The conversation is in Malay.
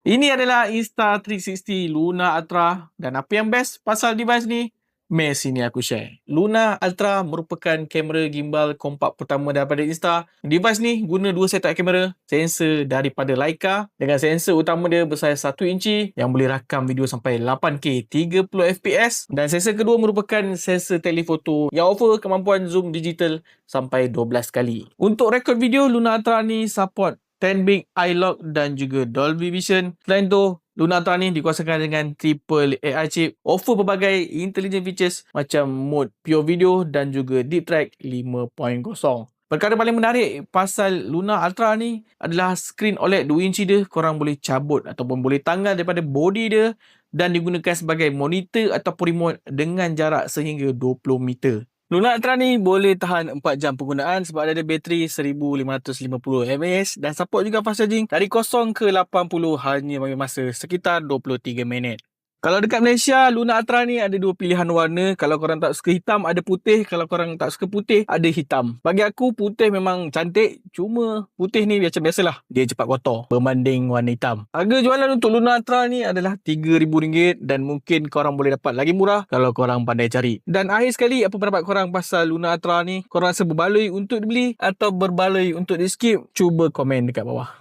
Ini adalah Insta360 Luna Ultra dan apa yang best pasal device ni? Mari sini aku share. Luna Ultra merupakan kamera gimbal kompak pertama daripada Insta. Device ni guna dua setup kamera, sensor daripada Leica dengan sensor utama dia bersaiz 1 inci yang boleh rakam video sampai 8K 30fps dan sensor kedua merupakan sensor telefoto yang offer kemampuan zoom digital sampai 12 kali. Untuk rekod video, Luna Ultra ni support 10 big iLok dan juga Dolby Vision. Selain tu, Luna Ultra ni dikuasakan dengan triple AI chip, offer pelbagai intelligent features macam mode pure video dan juga deep track 5.0. Perkara paling menarik pasal Luna Ultra ni adalah skrin OLED 2 inci dia korang boleh cabut ataupun boleh tanggal daripada body dia dan digunakan sebagai monitor ataupun remote dengan jarak sehingga 20 meter. Luna Ultra ni boleh tahan 4 jam penggunaan sebab ada bateri 1550 mAh dan support juga fast charging dari 0 ke 80 hanya bagi masa sekitar 23 minit. Kalau dekat Malaysia, Luna Ultra ni ada dua pilihan warna. Kalau korang tak suka hitam, ada putih. Kalau korang tak suka putih, ada hitam. Bagi aku, putih memang cantik. Cuma putih ni macam biasalah. Dia cepat kotor berbanding warna hitam. Harga jualan untuk Luna Ultra ni adalah RM3,000 dan mungkin korang boleh dapat lagi murah kalau korang pandai cari. Dan akhir sekali, apa pendapat korang pasal Luna Ultra ni? Korang rasa berbaloi untuk dibeli atau berbaloi untuk di skip? Cuba komen dekat bawah.